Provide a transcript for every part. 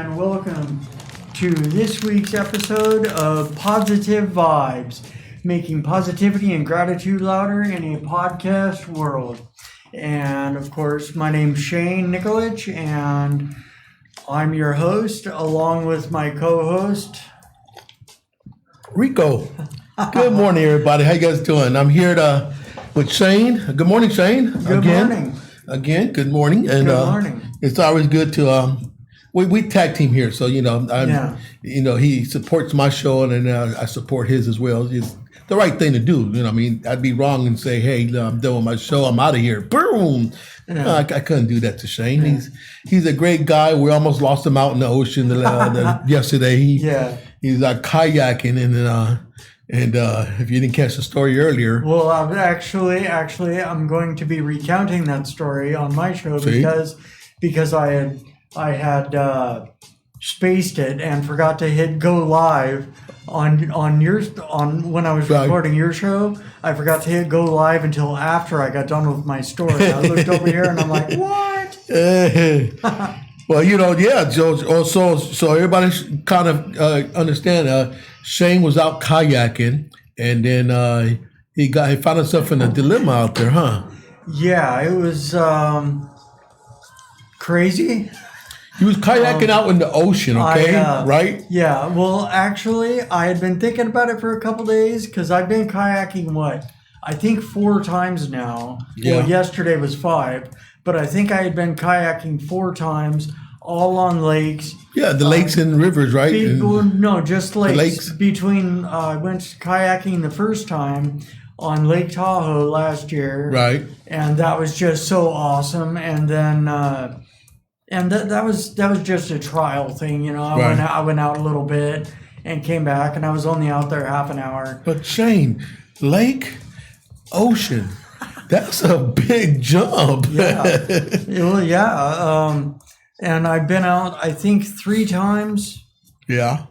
and welcome to this week's episode of Podsitive Vibes, making positivity and gratitude louder in a podcast world. And of course, my name's Shane Nikolic, and I'm your host, along with my co-host, Rico. Good morning, everybody. How you guys doing? I'm here with Shane. Good morning, Shane. Good morning. Again, good morning. And Good morning. It's always good to we tag team here, so he supports my show and I support his as well. It's the right thing to do. I'd be wrong and say, "Hey, I'm done with my show. I'm out of here." Boom. Yeah. I couldn't do that to Shane. Yeah. He's a great guy. We almost lost him out in the ocean yesterday. He's kayaking and if you didn't catch the story earlier. Well, actually, I'm going to be recounting that story on my show because I had spaced it and forgot to hit go live on when I was recording your show. I forgot to hit go live until after I got done with my story. I looked over here and I'm like, what? Well, Joe. So everybody kind of understand. Shane was out kayaking, and then he found himself in a dilemma out there, huh? Yeah, it was crazy. He was kayaking out in the ocean, okay? Right? Yeah. Well, actually, I had been thinking about it for a couple days because I've been kayaking, I think 4 times now. Yeah. Well, yesterday was 5, but I think I had been kayaking 4 times, all on lakes. Yeah, the lakes and rivers, right? No, just lakes. Between, I went kayaking the first time on Lake Tahoe last year. Right. And that was just so awesome. And then, that was just a trial thing, I went out a little bit and came back, and I was only out there half an hour. But Shane, lake, ocean, that's a big jump. Yeah. Well, yeah. And I've been out, I think 3 times. Yeah.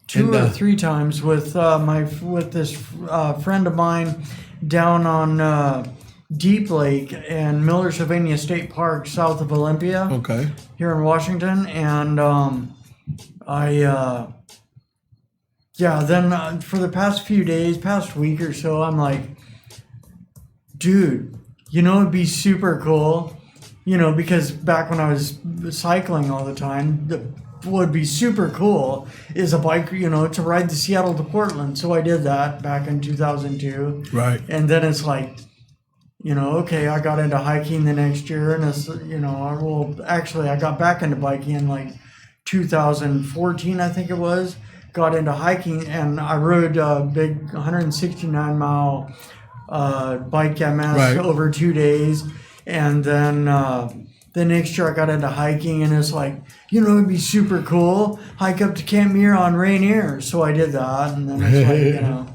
2 or 3 times with this friend of mine down on Deep Lake and Miller Sylvania State Park, south of Olympia. Okay. Here in Washington, and then for the past week or so, I'm like, dude, it'd be super cool. Because back when I was cycling all the time, what would be super cool is a bike, to ride the Seattle to Portland. So I did that back in 2002. Right. And then it's like, okay, I got into hiking the next year, and it's, I got back into biking in like 2014, I think it was. Got into hiking, and I rode a big 169-mile bike MS over 2 days. And then the next year I got into hiking, and it's like, it'd be super cool, hike up to Camp Muir on Rainier. So I did that, and then it's like,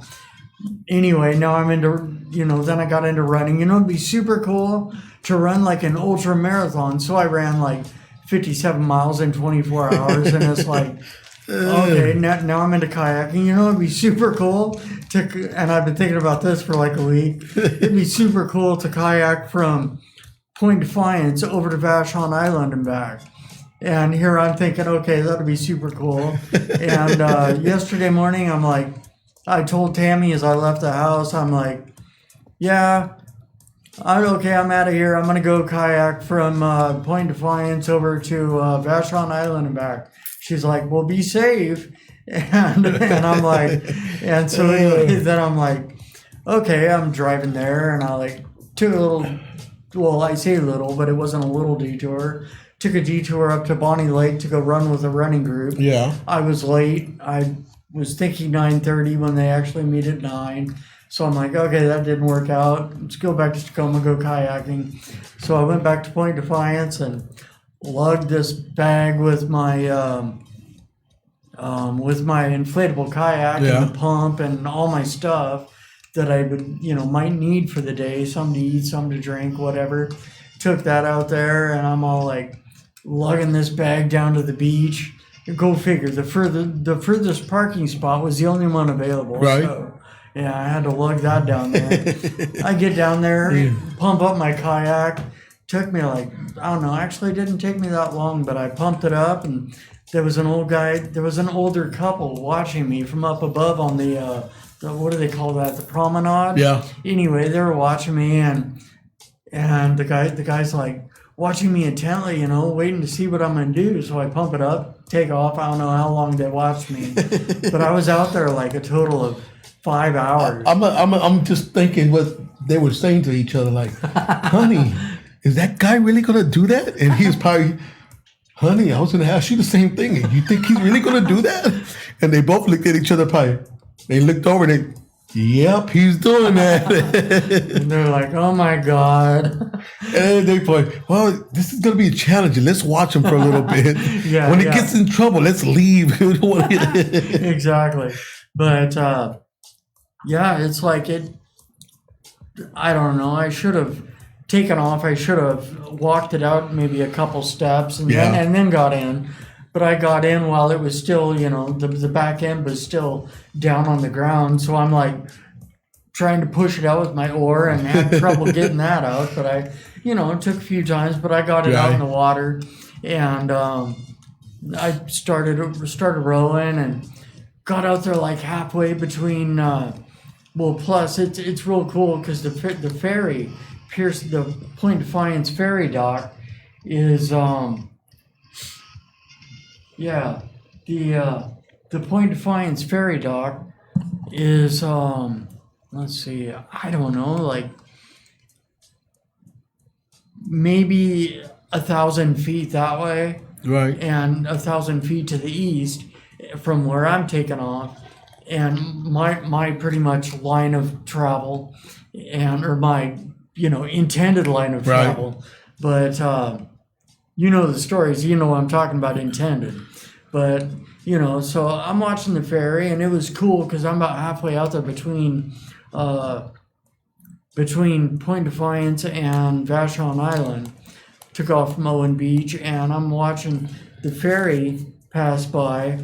anyway, now I'm into, then I got into running. It'd be super cool to run like an ultra marathon. So I ran like 57 miles in 24 hours, and it's like, okay, now I'm into kayaking. It'd be super cool and I've been thinking about this for like a week. It'd be super cool to kayak from Point Defiance over to Vashon Island and back. And here I'm thinking, okay, that'd be super cool. And yesterday morning, I told Tammy as I left the house, I'm like, yeah, I'm out of here. I'm going to go kayak from Point Defiance over to Vashon Island and back. She's like, well, be safe. And I'm like, and so anyway, then I'm like, okay, I'm driving there, and I took a little, well, I say little, but it wasn't a little detour. Took a detour up to Bonnie Lake to go run with a running group. Yeah. I was late. I was thinking 9:30 when they actually meet at 9. So I'm like, okay, that didn't work out. Let's go back to Tacoma, go kayaking. So I went back to Point Defiance and lugged this bag with my inflatable kayak and the pump and all my stuff that I would, might need for the day, something to eat, something to drink, whatever. Took that out there, and I'm all like lugging this bag down to the beach. Go figure. The furthest parking spot was the only one available. Right. So, yeah, I had to lug that down there. I get down there, pump up my kayak, took me like, I don't know, actually it didn't take me that long, but I pumped it up, and there was an older couple watching me from up above on the what do they call that? The promenade? Yeah. Anyway, they were watching me, and the guy's like watching me intently, you know, waiting to see what I'm gonna do. So I pump it up, take off. I don't know how long they watched me, but I was out there like a total of 5 hours. I'm just thinking what they were saying to each other, like, honey, is that guy really gonna do that? And he's probably, honey, I was gonna ask you the same thing. You think he's really gonna do that? And they both looked at each other, probably. They looked over and yep, he's doing that. And they're like, oh my God. And they thought, well, this is going to be challenging. Let's watch him for a little bit. Yeah, when he gets in trouble, let's leave. Exactly. But yeah, it's like I don't know. I should have taken off. I should have walked it out maybe a couple steps and then got in. But I got in while it was still, you know, the back end was still down on the ground. So I'm like trying to push it out with my oar and had trouble getting that out. But I, you know, it took a few times, but I got it out in the water. And I started rowing and got out there like halfway between, plus it's real cool because the ferry, the Point Defiance ferry dock is, the Point Defiance ferry dock is let's see, I don't know, like maybe 1,000 feet that way, right, and 1,000 feet to the east from where I'm taking off, and my pretty much line of travel, or my intended line of travel, but you know the stories, you know what I'm talking about, intended. But, so I'm watching the ferry, and it was cool because I'm about halfway out there between Point Defiance and Vashon Island. Took off from Owen Beach, and I'm watching the ferry pass by,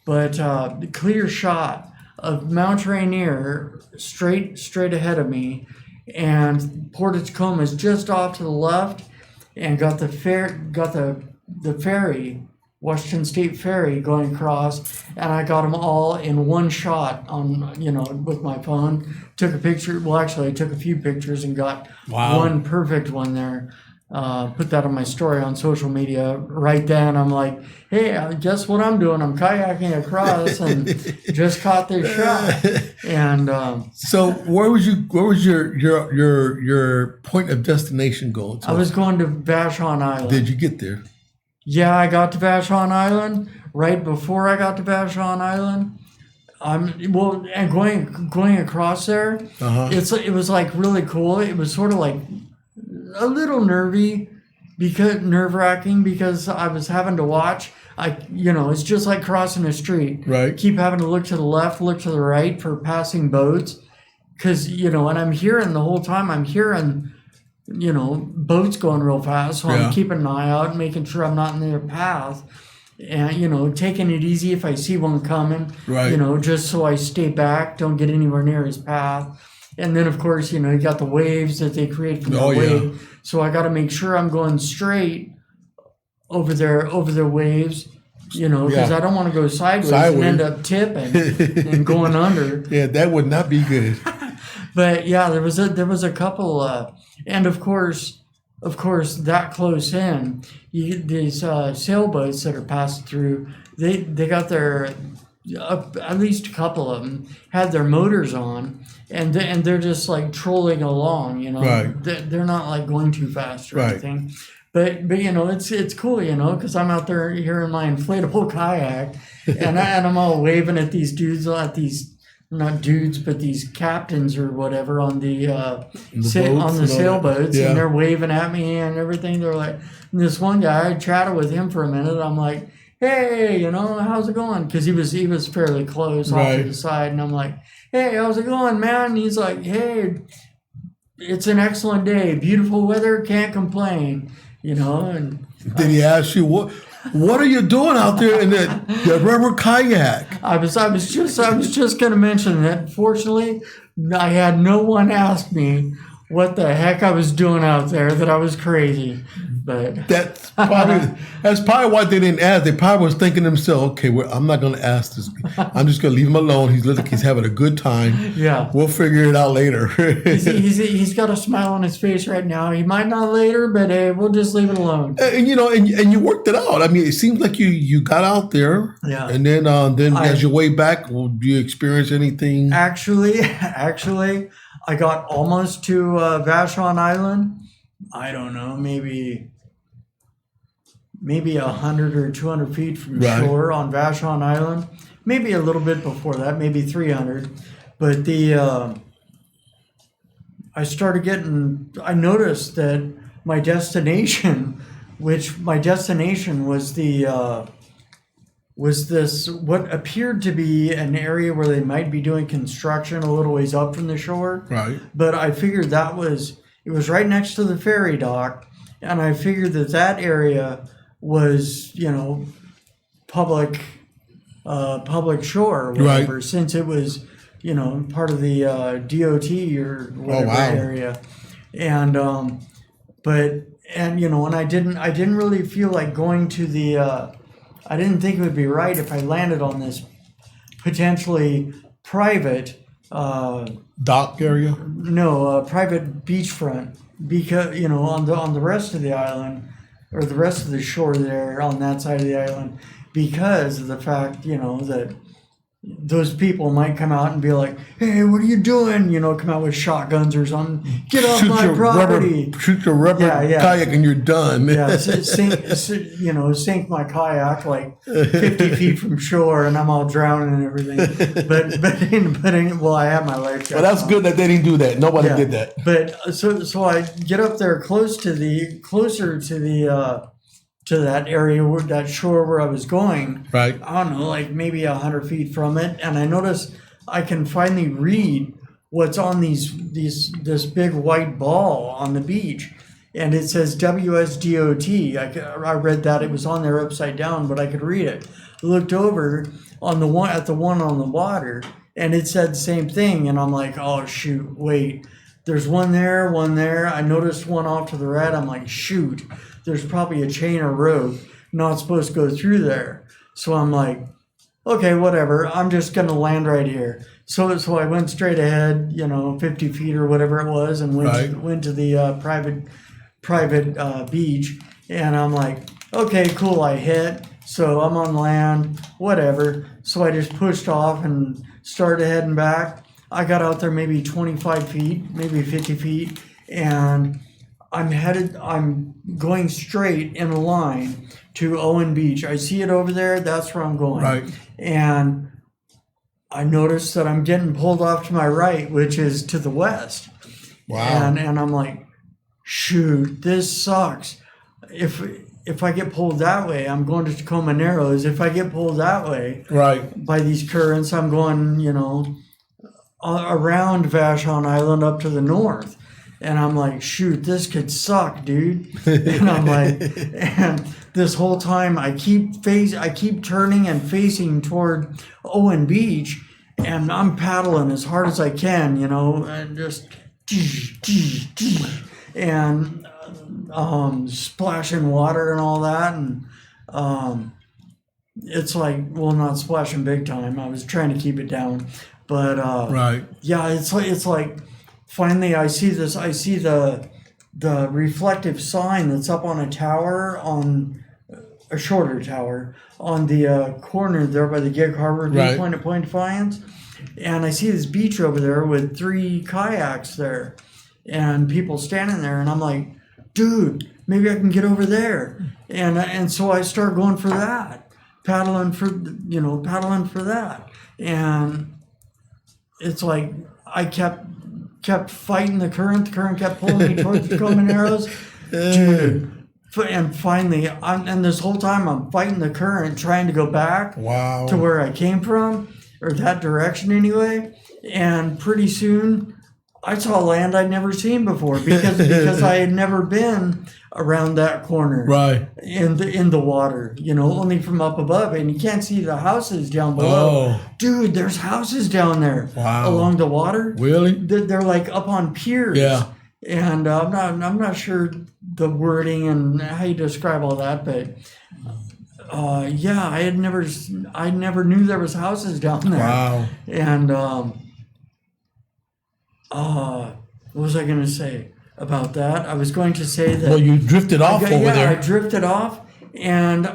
but the clear shot of Mount Rainier straight ahead of me, and Port of Tacoma is just off to the left, and got the ferry, Washington State Ferry, going across, and I got them all in one shot on, with my phone. Took a picture. Well, actually, I took a few pictures and got one perfect one there. Put that on my story on social media right then. I'm like, hey, guess what I'm doing? I'm kayaking across and just caught this shot. And so where was your point of destination going to? I was going to Vashon Island. Did you get there? Yeah, I got to Vashon Island. Right before I got to Vashon Island, and going across there, it was like really cool. It was sort of like a little nerve-wracking because I was having to watch. It's just like crossing a street. Right. Keep having to look to the left, look to the right for passing boats, because and I'm hearing the whole time. I'm hearing boats going real fast, so I'm keeping an eye out and making sure I'm not in their path, and taking it easy if I see one coming. Right. Just so I stay back, don't get anywhere near his path. And then, of course, you got the waves that they create from the wave. So I got to make sure I'm going straight over their waves, because I don't want to go sideways and end up tipping and going under. Yeah, that would not be good. But yeah, there was a couple, and of course, that close in, these sailboats that are passing through, they got their, at least a couple of them had their motors on, and they're just like trolling along, Right. They're not like going too fast or anything. But it's cool, because I'm out there here in my inflatable kayak, and I'm all waving at these dudes, not dudes, but these captains or whatever on the sailboats, and they're waving at me and everything. They're like, and this one guy, I chatted with him for a minute. I'm like, hey, how's it going? Because he was fairly close off to the side, and I'm like, hey, how's it going, man? And he's like, hey, it's an excellent day, beautiful weather, can't complain, And did he ask you what are you doing out there in the rubber kayak? I was just going to mention that. Fortunately, I had no one ask me what the heck I was doing out there, that I was crazy. But That's probably why they didn't ask. They probably was thinking to themselves, okay, well, I'm not going to ask this. I'm just going to leave him alone. He's having a good time. yeah, We'll figure it out later. he's got a smile on his face right now. He might not later, but hey, we'll just leave it alone. And and you worked it out. I mean, it seems like you got out there. Yeah. And then as your way back, do you experience anything? Actually, I got almost to Vashon Island. I don't know, maybe 100 or 200 feet from shore on Vashon Island. Maybe a little bit before that, maybe 300. But I noticed that my destination was was this, what appeared to be an area where they might be doing construction a little ways up from the shore. Right. But I figured it was right next to the ferry dock, and I figured that area was, public shore or whatever, Right. since it was, part of the DOT or whatever area. And and I didn't really feel like going to the I didn't think it would be right if I landed on this potentially private Dock area? private beachfront, because on the rest of the island, or the rest of the shore there on that side of the island, because of the fact that those people might come out and be like, "Hey, what are you doing?" Come out with shotguns or something. Get off my property. Shoot your rubber kayak and you're done. Yeah, sink my kayak like 50 feet from shore, and I'm all drowning and everything. Well, I have my life jacket. Well, that's good that they didn't do that. Nobody did that. But so I get up there closer to that area, that shore where I was going. Right. I don't know, like maybe 100 feet from it, and I notice I can finally read what's on this big white ball on the beach, and it says WSDOT. I read that. It was on there upside down, but I could read it. I looked over at the one on the water, and it said the same thing, and I'm like, oh shoot, wait. There's one there. I noticed one off to the right. I'm like, shoot, there's probably a chain or rope not supposed to go through there. So I'm like, okay, whatever. I'm just going to land right here. So I went straight ahead, 50 feet or whatever it was, and went to the private beach. And I'm like, okay, cool, I hit. So I'm on land, whatever. So I just pushed off and started heading back. I got out there maybe 25 feet, maybe 50 feet, and I'm going straight in a line to Owen Beach. I see it over there, that's where I'm going. Right. And I noticed that I'm getting pulled off to my right, which is to the west. Wow. And I'm like, shoot, this sucks. If I get pulled that way, I'm going to Tacoma Narrows. If I get pulled that way, by these currents, I'm going, around Vashon Island up to the north. And I'm like, shoot, this could suck, dude. And I'm like, and this whole time I keep turning and facing toward Owen Beach, and I'm paddling as hard as I can, and just and splashing water and all that, and it's like, well, not splashing big time. I was trying to keep it down, but yeah, it's like. Finally, I see the reflective sign that's up on a tower, on a shorter tower, on the corner there by the Gig Harbor Viewpoint at Point Defiance. And I see this beach over there with 3 kayaks there and people standing there. And I'm like, dude, maybe I can get over there. And so I start going for that, paddling for that. And it's like I kept fighting the current. The current kept pulling me towards the Tacoma Narrows. Dude. And finally, and this whole time I'm fighting the current, trying to go back to where I came from, or that direction anyway. And pretty soon, I saw land I'd never seen before because I had never been around that corner in the water, only from up above, and you can't see the houses down below. Dude, there's houses down there along the water. Really? They're like up on piers. and I'm not sure the wording and how you describe all that, but yeah, I never knew there was houses down there. Wow. And what was I going to say about that? I was going to say that. Well, you drifted off over I there. drifted off, and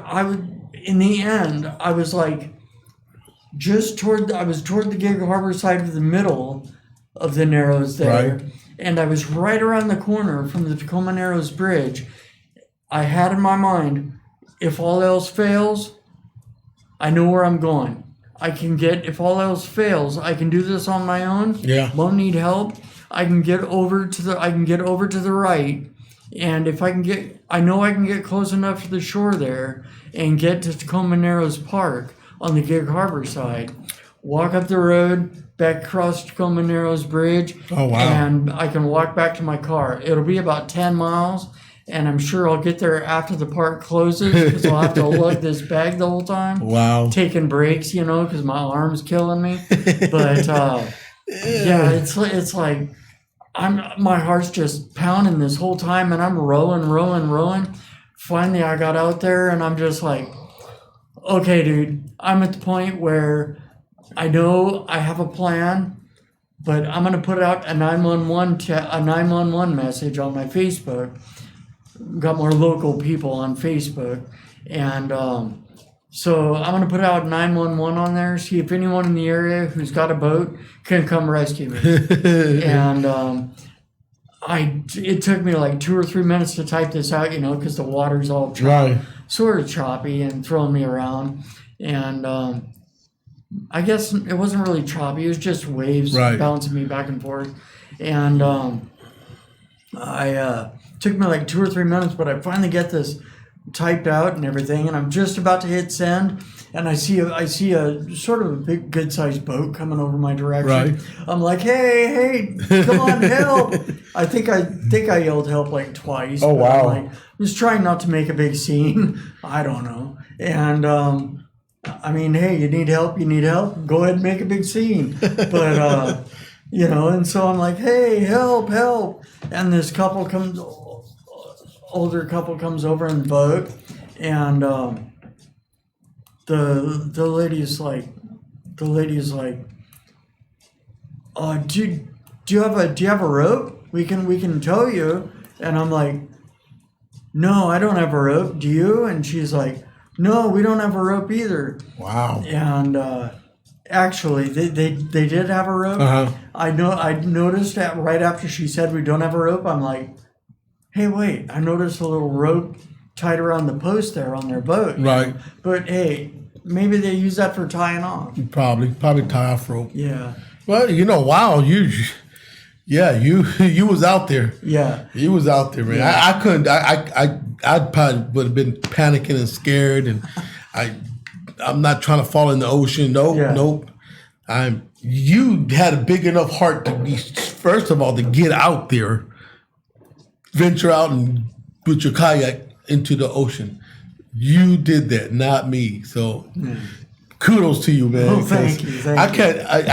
in the end, I was like, I was toward the Gig Harbor side of the middle of the Narrows there, Right. and I was right around the corner from the Tacoma Narrows Bridge. I had in my mind, if all else fails, I know where I'm going. If all else fails, I can do this on my own. Yeah. Won't need help. I can get over to the right, and if I know I can get close enough to the shore there and get to Tacoma Narrows Park on the Gig Harbor side, walk up the road, back across Tacoma Narrows Bridge, Oh, wow. and I can walk back to my car. It'll be about 10 miles, and I'm sure I'll get there after the park closes because I'll have to lug this bag the whole time. Wow. Taking breaks, because my arm's killing me. But yeah, it's like my heart's just pounding this whole time, and I'm rowing. Finally, I got out there, and I'm just like, okay, dude, I'm at the point where I know I have a plan, but I'm gonna put out a 911 message on my Facebook. Got more local people on Facebook, and so I'm gonna put out 911 on there. See if anyone in the area who's got a boat can come rescue me. And it took me like 2 or 3 minutes to type this out, because the water's all Right. sort of choppy and throwing me around. And I guess it wasn't really choppy; it was just waves Right. bouncing me back and forth. And took me like 2 or 3 minutes, but I finally get this typed out and everything, and I'm just about to hit send, and I see a sort of a big, good-sized boat coming over my direction. Right. I'm like, hey, come on, help! I think I yelled help like twice. Oh, but wow. I'm just trying not to make a big scene. I don't know. And I mean, hey, you need help? Go ahead and make a big scene. But and so I'm like, hey, help! And this older couple comes over in the boat, and the lady is like, do you have a rope? We can tow you. And I'm like, no, I don't have a rope. Do you? And she's like, no, we don't have a rope either. Wow. And actually, they did have a rope. Uh-huh. I noticed that right after she said we don't have a rope. I'm like, hey, wait, I noticed a little rope tied around the post there on their boat. Right. But hey, maybe they use that for tying off. Probably tie off rope. Yeah. Well, wow, you was out there. Yeah. You was out there, man. Yeah. I couldn't. I probably would have been panicking and scared, and I'm not trying to fall in the ocean. Nope. You had a big enough heart to be, first of all, to get out there, venture out and with your kayak into the ocean. You did that, not me. So kudos to you, man. Oh, thank you. I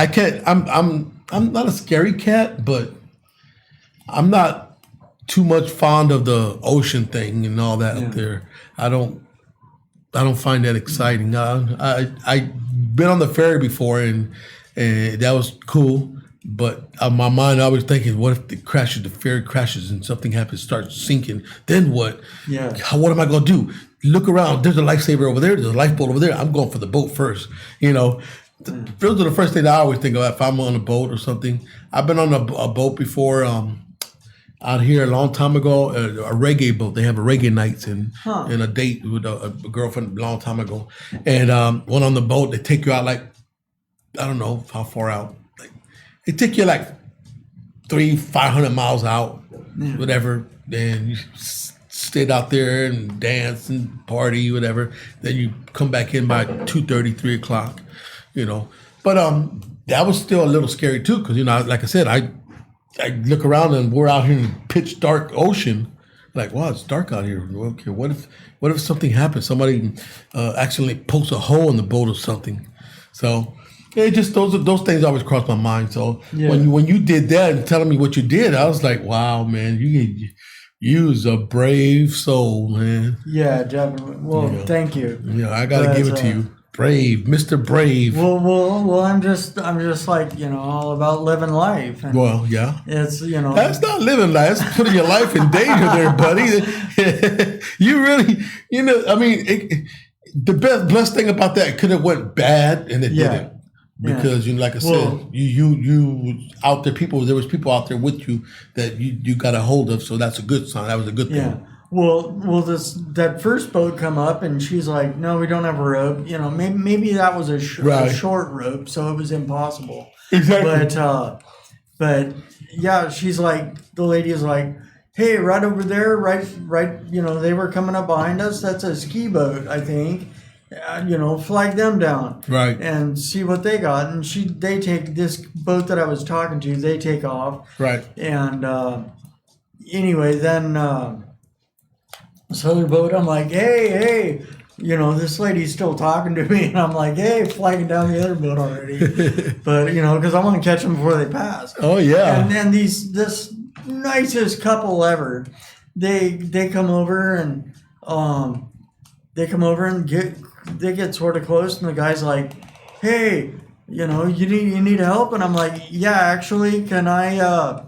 can't. I'm not a scary cat, but I'm not too much fond of the ocean thing and all that up there. I don't find that exciting. I've been on the ferry before, and that was cool. But on my mind, I was thinking, what if the ferry crashes and something happens, starts sinking? Then what? Yeah. What am I going to do? Look around. There's a lifesaver over there. There's a lifeboat over there. I'm going for the boat first. Those are the first thing I always think about if I'm on a boat or something. I've been on a boat before out here a long time ago, a reggae boat. They have a reggae nights and a date with a girlfriend a long time ago. And went on the boat. They take you out like, I don't know how far out. They take you like 500 miles out, whatever. Then you stayed out there and dance and party, whatever. Then you come back in by 2:30, 3 o'clock, But that was still a little scary too, because like I said, I look around and we're out here in pitch dark ocean. Like, wow, it's dark out here. Okay, what if something happens? Somebody accidentally pokes a hole in the boat or something. So It just those things always cross my mind. So Yeah. when you did that and telling me what you did, I was like, wow, man, you was a brave soul, man. Yeah, definitely. Well, Yeah. thank you. I gotta give it to you, brave, Mr. Brave. Well, I'm just like, all about living life, and Well, yeah. it's, That's not living life. That's putting your life in danger there, buddy. You really, I mean, the blessed thing about that could have went bad and it Yeah. didn't. Because like I Well- said, you out there, there was people out there with you that you got a hold of, so that's a good sign. That was a good thing. Yeah. Well, that first boat come up, and she's like, "No, we don't have a rope." Maybe that was a short rope, so it was impossible. Exactly. But yeah, she's like, the lady is like, "Hey, right over there, right. They were coming up behind us. That's a ski boat, I think. Flag them down, Right. and see what they got." And they take this boat that I was talking to. They take off, Right. and anyway, then. This other boat, I'm like, hey, this lady's still talking to me, and I'm like, hey, flagging down the other boat already, but because I want to catch them before they pass. Oh yeah. And then this nicest couple ever, they come over and get sort of close, and the guy's like, hey, you need help, and I'm like, yeah, actually, can I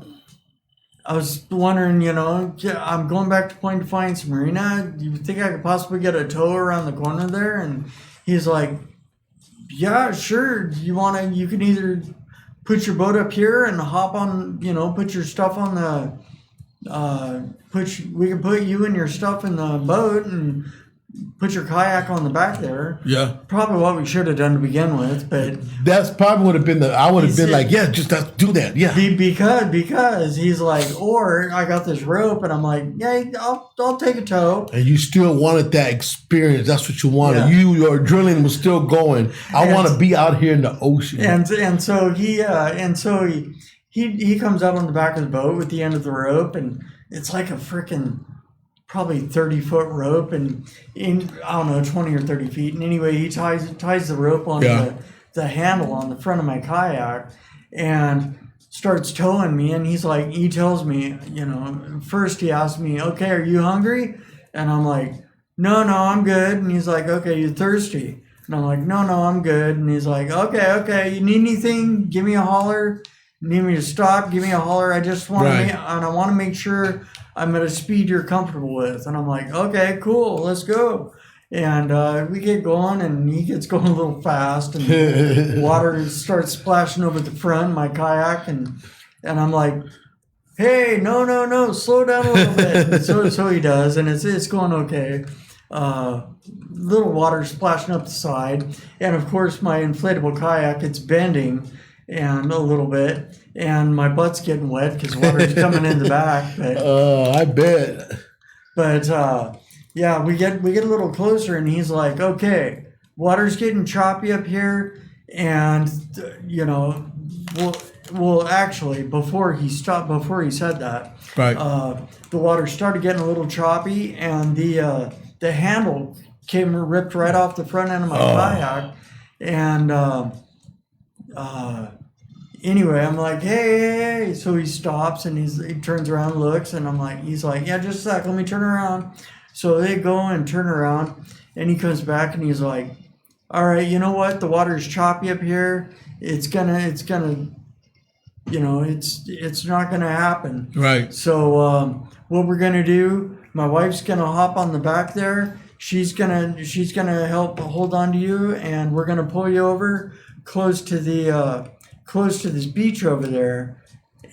was wondering, I'm going back to Point Defiance Marina. Do you think I could possibly get a tow around the corner there? And he's like, yeah, sure. You can either put your boat up here and hop on, put your stuff on we can put you and your stuff in the boat and put your kayak on the back there. Yeah. Probably what we should have done to begin with, but That's probably would have been I would have been like, yeah, just do that. Yeah. because he's like, or I got this rope, and I'm like, yeah, I'll take a tow. And you still wanted that experience. That's what you wanted. Yeah. Your adrenaline was still going. I want to be out here in the ocean. And so he comes out on the back of the boat with the end of the rope, and it's like a freaking probably 30-foot rope, and I don't know, 20 or 30 feet. And anyway, he ties the rope on the handle on the front of my kayak and starts towing me. And he tells me, first he asked me, okay, are you hungry? And I'm like, no, I'm good. And he's like, okay, you thirsty? And I'm like, no, I'm good. And he's like, okay, you need anything? Give me a holler. Need me to stop? Give me a holler. I just want to make sure I'm at a speed you're comfortable with. And I'm like, okay, cool, let's go. And we get going, and he gets going a little fast, and water starts splashing over the front of my kayak, and I'm like, hey, no, slow down a little bit. And so he does, and it's going okay. Little water splashing up the side, and of course my inflatable kayak, it's bending and a little bit, and my butt's getting wet because water's coming in the back. But I bet. But yeah, we get a little closer, and he's like, okay, water's getting choppy up here, and well, actually, before he said that, Right. The water started getting a little choppy, and the handle came ripped right off the front end of my kayak, and anyway, I'm like, hey. So he stops, and he turns around, looks, and he's like, yeah, just a sec, let me turn around. So they go and turn around, and he comes back, and he's like, all right, you know what? The water's choppy up here. It's gonna, it's not gonna happen. Right. So what we're gonna do? My wife's gonna hop on the back there. She's gonna help hold on to you, and we're gonna pull you over close to this beach over there,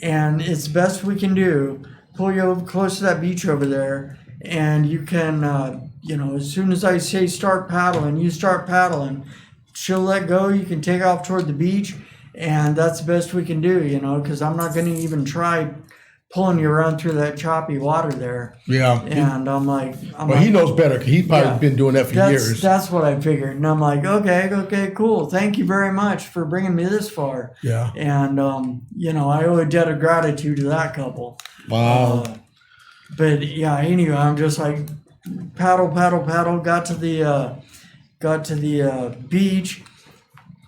and it's the best we can do. Pull you over close to that beach over there, and you can, as soon as I say start paddling, you start paddling. She'll let go. You can take off toward the beach, and that's the best we can do, because I'm not going to even try pulling you around through that choppy water there. Yeah. And I'm like, he knows better, 'cause he's probably been doing that for years. That's what I figured. And I'm like, okay, cool. Thank you very much for bringing me this far. Yeah. And, I owe a debt of gratitude to that couple. Wow. But yeah, anyway, I'm just like, paddle, got to the beach.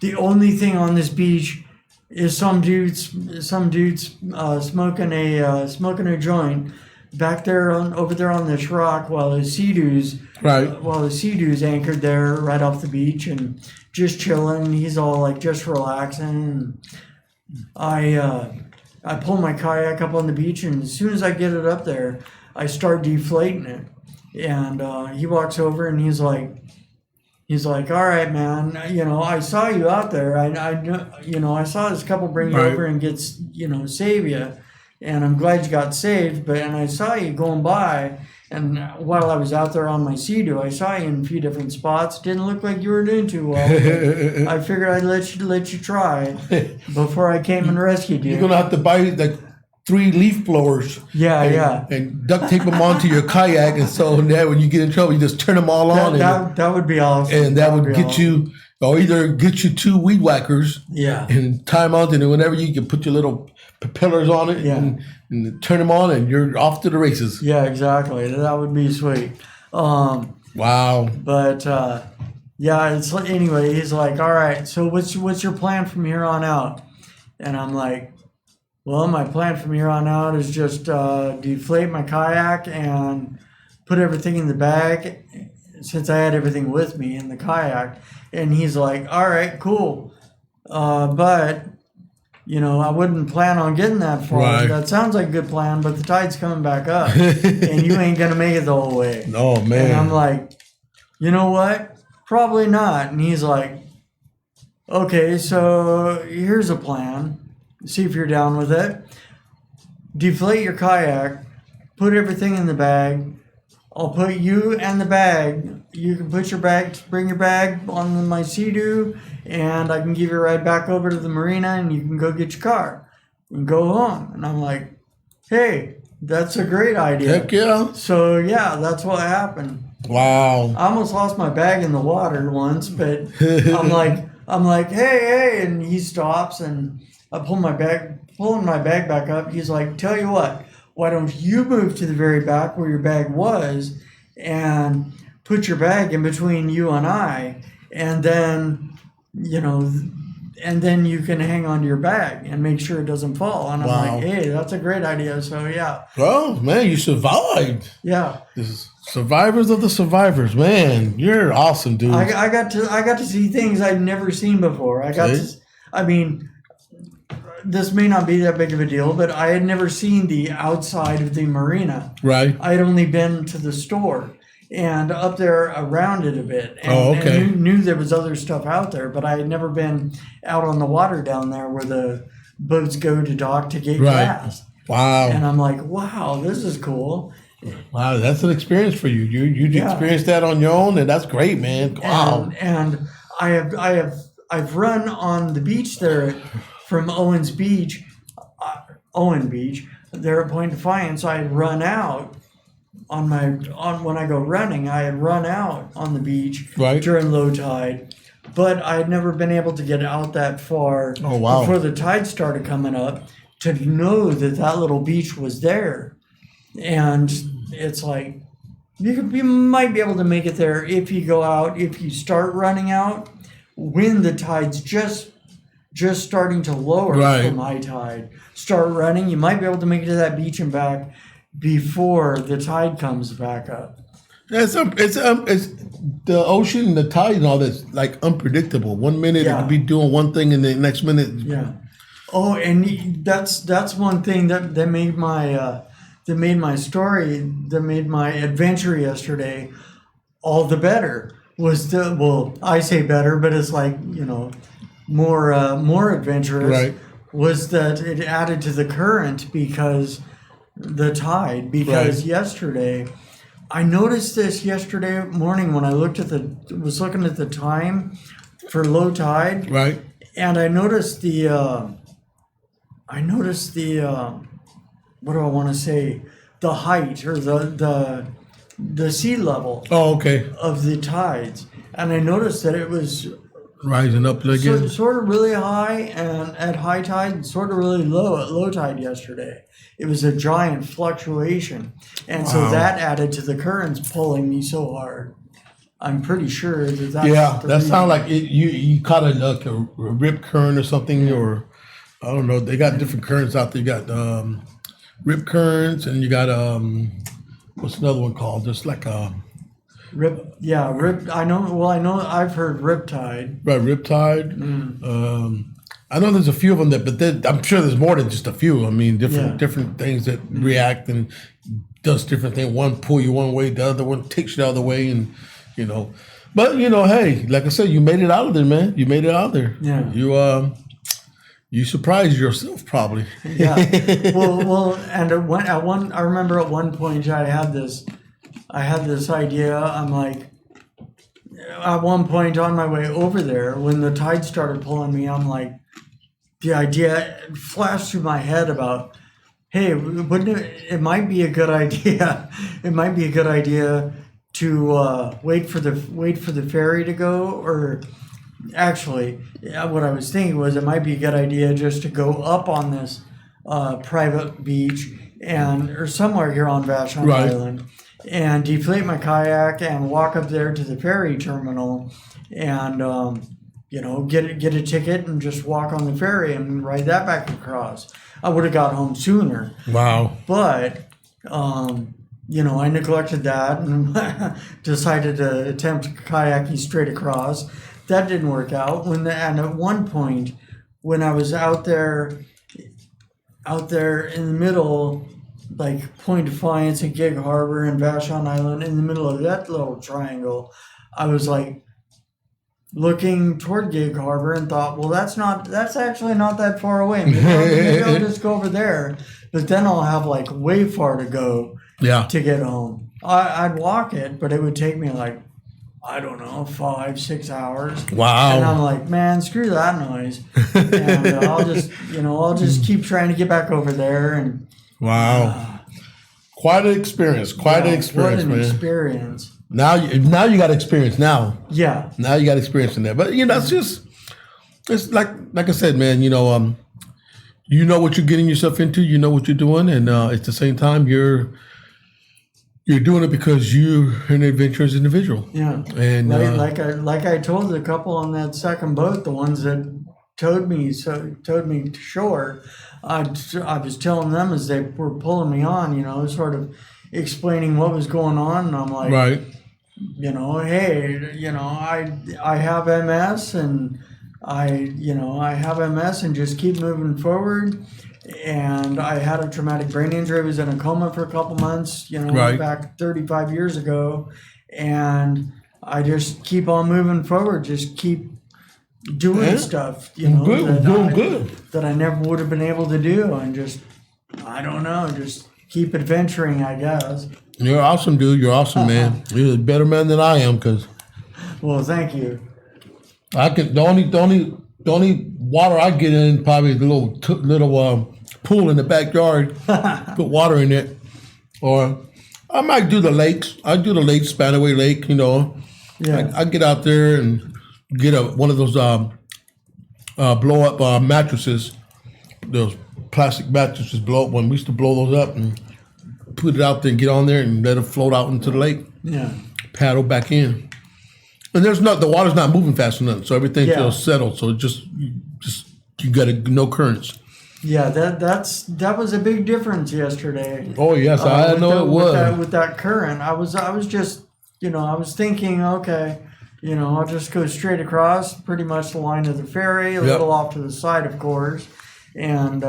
The only thing on this beach is some dudes smoking a joint back there over there on this rock while the Sea-Doo's anchored there right off the beach and just chilling. He's all like just relaxing. I pull my kayak up on the beach, and as soon as I get it up there, I start deflating it. And he walks over and he's like, all right, man, I saw you out there. I saw this couple bring you over and save you. And I'm glad you got saved, and I saw you going by. And while I was out there on my Sea-Doo, I saw you in a few different spots. Didn't look like you were doing too well. I figured I'd let you try before I came and rescued you. You're going to have to buy like 3 leaf blowers. Yeah. And duct tape them onto your kayak, and so that when you get in trouble, you just turn them all on. That would be awesome. And that would get you, or either get you 2 weed whackers. Yeah. And tie them on, and whenever you can put your little propellers on it and turn them on, and you're off to the races. Yeah, exactly. That would be sweet. Wow. But it's like, anyway, he's like, all right, so what's your plan from here on out? And I'm like, well, my plan from here on out is just deflate my kayak and put everything in the bag, since I had everything with me in the kayak. And he's like, all right, cool. But I wouldn't plan on getting that far. Right. That sounds like a good plan, but the tide's coming back up, and you ain't gonna make it the whole way. Oh man! And I'm like, you know what? Probably not. And he's like, okay, so here's a plan. See if you're down with it. Deflate your kayak, put everything in the bag. I'll put you and the bag. You can bring your bag on my Sea-Doo, and I can give you a ride back over to the marina, and you can go get your car and go home. And I'm like, hey, that's a great idea. Heck yeah. So yeah, that's what happened. Wow. I almost lost my bag in the water once, but I'm like, hey, and he stops, and I pulling my bag back up. He's like, tell you what, why don't you move to the very back where your bag was and put your bag in between you and I, and then you can hang on to your bag and make sure it doesn't fall. And I'm like, hey, that's a great idea. So yeah. Oh man, you survived. Yeah. This is survivors of the survivors, man. You're awesome, dude. I got to see things I'd never seen before. This may not be that big of a deal, but I had never seen the outside of the marina. Right. I had only been to the store and up there around it a bit. And, and knew there was other stuff out there, but I had never been out on the water down there where the boats go to dock to get gas. Wow. And I'm like, wow, this is cool. Wow, that's an experience for you. You experienced that on your own, and that's great, man. Wow. And I've run on the beach there from Owen Beach, there at Point Defiance. I had run out when I go running. I had run out on the beach during low tide, but I had never been able to get out that far before the tide started coming up to know that little beach was there. And it's like you might be able to make it there if you go out, if you start running out when the tide's just starting to lower from high tide. Start running, you might be able to make it to that beach and back before the tide comes back up. It's the ocean, the tide, and all that's like unpredictable. 1 minute it could be doing one thing, and the next minute, Oh, and that's one thing that made my adventure yesterday all the better. I say better, but it's like more adventurous. Right. Was that it added to the current because the tide? Because yesterday, I noticed this yesterday morning when I was looking at the time for low tide. Right. And I noticed the what do I want to say? The height or the sea level. Oh, okay. Of the tides, and I noticed that it was rising up again. Sort of really high and at high tide, and sort of really low at low tide yesterday. It was a giant fluctuation, and so that added to the currents pulling me so hard. I'm pretty sure that's Yeah, the that reason. sounds like you caught a rip current or something, or I don't know. They got different currents out there. You got rip currents, and you got what's another one called? Just like Rip. I know. Well, I know. I've heard riptide. right, riptide. I know there's a few of them but I'm sure there's more than just a few. I mean, different things that react and does different things. One pull you one way, the other one takes you the other way, and you know. But hey, like I said, you made it out of there, man. You made it out of there. Yeah. You surprised yourself probably. Yeah. Well, and I remember at one point I had this idea. I'm like, at one point on my way over there, when the tide started pulling me, I'm like, the idea flashed through my head about, hey, it might be a good idea. It might be a good idea to wait for the ferry to go, or actually, what I was thinking was it might be a good idea just to go up on this private beach or somewhere here on Vashon Right. Island and deflate my kayak and walk up there to the ferry terminal and get a ticket and just walk on the ferry and ride that back across. I would have got home sooner. Wow. But I neglected that and decided to attempt kayaking straight across. That didn't work out. And at one point, when I was out there in the middle, like Point Defiance and Gig Harbor and Vashon Island, in the middle of that little triangle, I was like looking toward Gig Harbor and thought, well, that's actually not that far away. Maybe I'll just go over there. But then I'll have like way far to go to get home. I'd walk it, but it would take me like, I don't know, 5-6 hours. Wow. And I'm like, man, screw that noise. And I'll just keep trying to get back over there. And wow. Quite an experience. Quite an experience, what an man. experience. Now you got experience now. Yeah. Now you got experience in there. But it's like I said, man, you know what you're getting yourself into, you know what you're doing, and at the same time you're doing it because you're an adventurous individual. Yeah. And like I told the couple on that second boat, the ones that towed me to shore, I was telling them as they were pulling me on, sort of explaining what was going on, and I'm like, right. Hey, I have MS and I have MS and just keep moving forward. And I had a traumatic brain injury. I was in a coma for a couple months, Right. back 35 years ago. And I just keep on moving forward, just keep doing stuff, Doing good. that I never would have been able to do. And just, I don't know, just keep adventuring, I guess. You're awesome, dude. You're awesome, man. You're a better man than I am, because Well, thank you. the only water I get in probably the little pool in the backyard. Put water in it, or I might do the lakes. I do the lakes, Spanaway Lake. Yeah. I get out there and get one of those blow up mattresses. Those plastic mattresses blow up. When we used to blow those up and put it out there and get on there and let it float out into the lake. Yeah. Paddle back in. And the water's not moving fast enough, so everything feels settled. So you got no currents. Yeah, that was a big difference yesterday. Oh yes, I know it was. With that current. I was just I was thinking, okay, I'll just go straight across pretty much the line of the ferry, a little off to the side, of course, and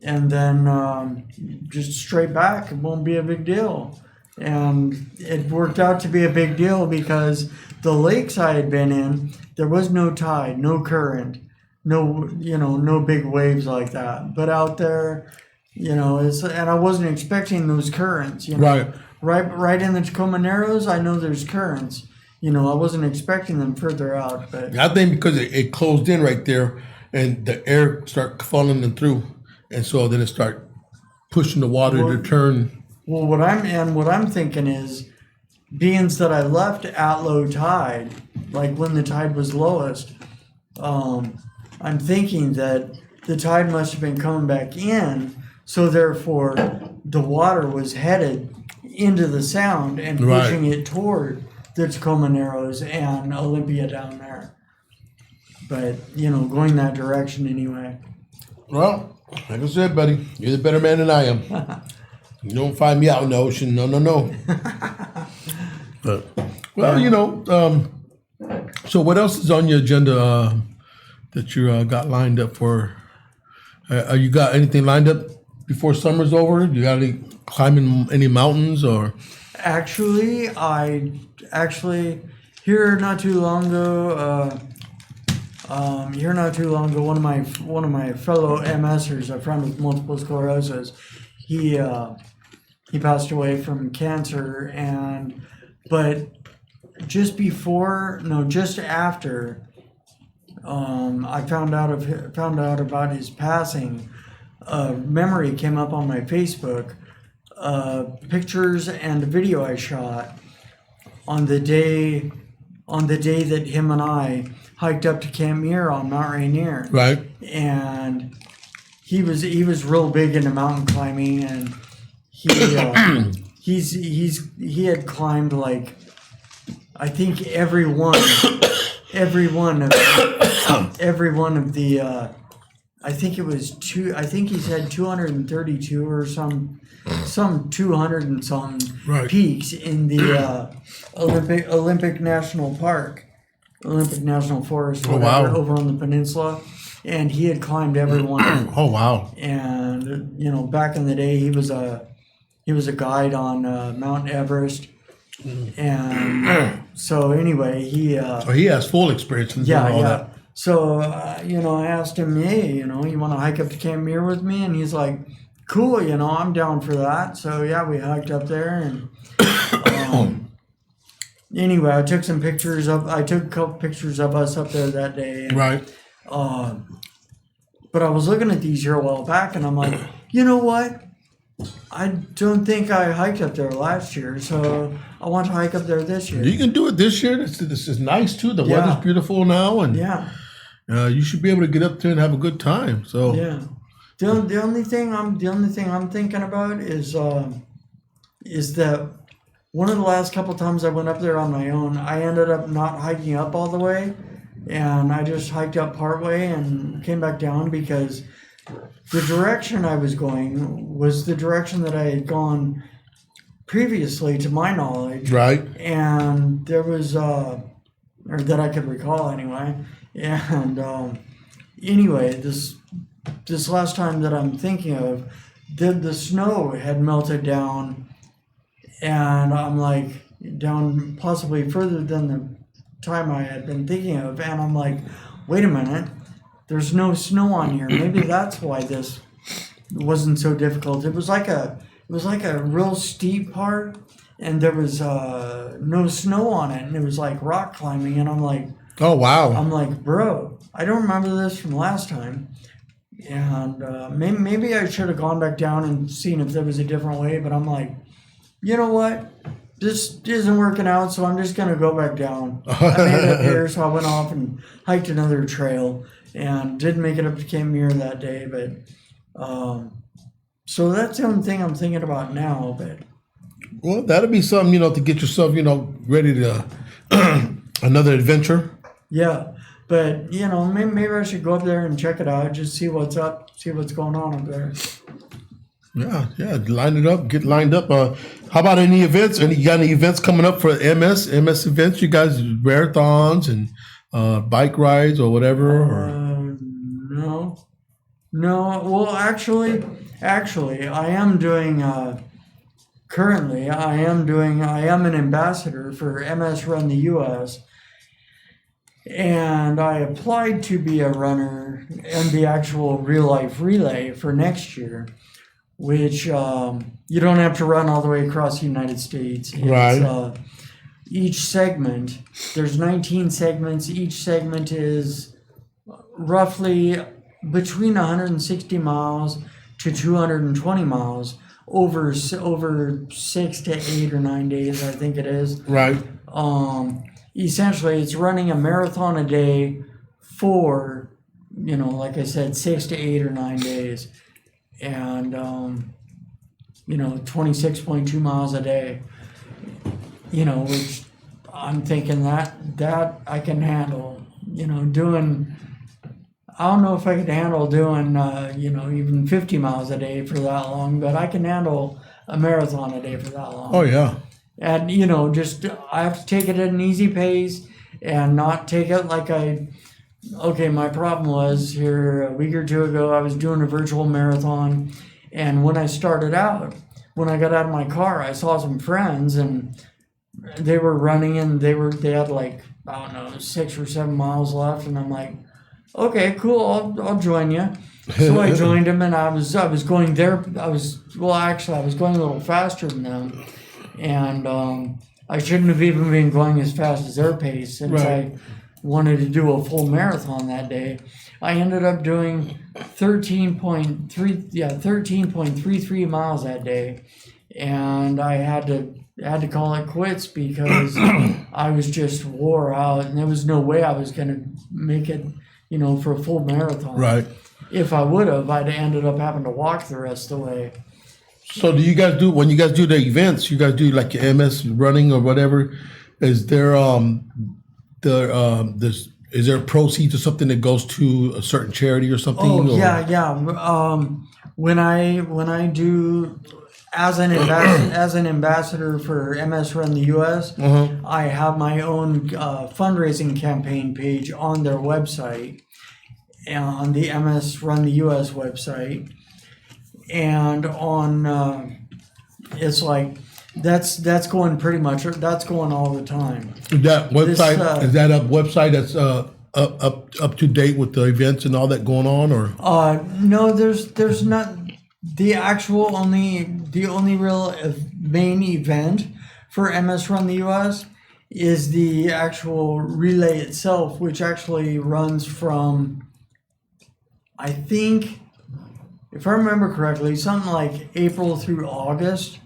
then just straight back. It won't be a big deal. And it worked out to be a big deal because the lakes I had been in, there was no tide, no current, no big waves like that. But out there, and I wasn't expecting those currents. Right in the Tacoma Narrows, I know there's currents. I wasn't expecting them further out. But I think because it closed in right there, and the air started funneling through, and so then it started pushing the water to turn. Well, what I'm thinking is, being that I left at low tide, like when the tide was lowest, I'm thinking that the tide must have been coming back in, so therefore the water was headed into the sound and pushing it toward the Tacoma Narrows and Olympia down there. But, going that direction anyway. Well, like I said, buddy, you're the better man than I am. You don't find me out in the ocean. No. But, well, so what else is on your agenda that you got lined up for? You got anything lined up before summer's over? You got any climbing any mountains or? Actually, here not too long ago, one of my fellow MSers, a friend with multiple sclerosis, he passed away from cancer, but just after I found out about his passing, a memory came up on my Facebook, pictures and a video I shot on the day that him and I hiked up to Camp Muir on Mount Rainier. Right. And he was real big into mountain climbing, and he had climbed like, I think every one of the I think it was I think he said 232 or some 200 and something right. peaks in the Olympic National Forest over on the peninsula, and he had climbed every one. Oh wow. And back in the day he was a guide on Mount Everest. And so anyway, so he has full experience in all that. So I asked him, hey, you want to hike up to Camp Muir with me? And he's like, cool, I'm down for that. So yeah, we hiked up there, and anyway, I took a couple pictures of us up there that day. And, right. But I was looking at these here a while back, and I'm like, you know what? I don't think I hiked up there last year, so I want to hike up there this year. You can do it this year. This is nice too. The weather's beautiful now, and you should be able to get up there and have a good time. So yeah, the only thing I'm thinking about is that one of the last couple times I went up there on my own, I ended up not hiking up all the way, and I just hiked up partway and came back down because the direction I was going was the direction that I had gone previously, to my knowledge. Right. And there was, or that I could recall anyway. And anyway, this last time that I'm thinking of, the snow had melted down, and I'm like down possibly further than the time I had been thinking of. And I'm like, wait a minute. There's no snow on here. Maybe that's why this wasn't so difficult. It was like a real steep part, and there was no snow on it, and it was like rock climbing. And I'm like, oh wow. I'm like, bro, I don't remember this from last time. And maybe I should have gone back down and seen if there was a different way. But I'm like, you know what? This isn't working out, so I'm just gonna go back down. I made it up here, so I went off and hiked another trail. And didn't make it up to Camp Muir that day, but so that's the only thing I'm thinking about now. But well, that'll be something to get yourself ready to another adventure. Yeah, but maybe I should go up there and check it out, just see what's up, see what's going on up there. Yeah, line it up, get lined up. How about any events? You got any events coming up for MS events? You guys marathons and bike rides or whatever? No. Well, actually, I am doing. Currently, I am an ambassador for MS Run the U.S. And I applied to be a runner in the actual real life relay for next year, which you don't have to run all the way across the United States. Right. Each segment, there's 19 segments. Each segment is roughly between 160 miles to 220 miles over 6 to 8 or 9 days, I think it is. Right. Essentially, it's running a marathon a day for, like I said, 6 to 8 or 9 days, and 26.2 miles a day. Which I'm thinking that I can handle, doing. I don't know if I could handle doing, even 50 miles a day for that long, but I can handle a marathon a day for that long. Oh yeah. And, just I have to take it at an easy pace and not take it like okay, my problem was here a week or two ago, I was doing a virtual marathon. And when I started out, when I got out of my car, I saw some friends and they were running and they had like, I don't know, 6 or 7 miles left. And I'm like, okay, cool, I'll join you. So I joined them and I was going there. I was going a little faster than them. And I shouldn't have even been going as fast as their pace since I wanted to do a full marathon that day. I ended up doing 13.33 miles that day, and I had to call it quits because I was just wore out, and there was no way I was gonna make it, for a full marathon. Right. If I would have, I'd ended up having to walk the rest of the way. So do you guys do, when you guys do the events, you guys do like your MS running or whatever, is there is there proceeds or something that goes to a certain charity or something? Oh, or? yeah. When I do as an ambassador for MS Run the US, I have my own fundraising campaign page on their website, on the MS Run the US website, and on it's like that's going pretty much, that's going all the time. That website is that a website that's up to date with the events and all that going on, or? No, there's not. The only real main event for MS Run the US is the actual relay itself, which actually runs from, I think, if I remember correctly, something like April through August.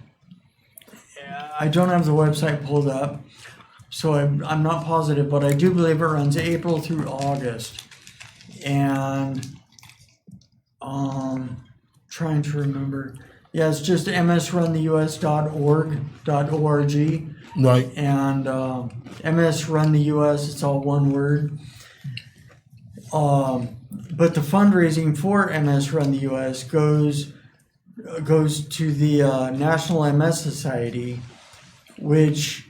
I don't have the website pulled up, so I'm not positive, but I do believe it runs April through August. And trying to remember. Yeah, it's just msruntheus.org. Right. And MS Run the US, it's all one word. But the fundraising for MS Run the US goes to the National MS Society, which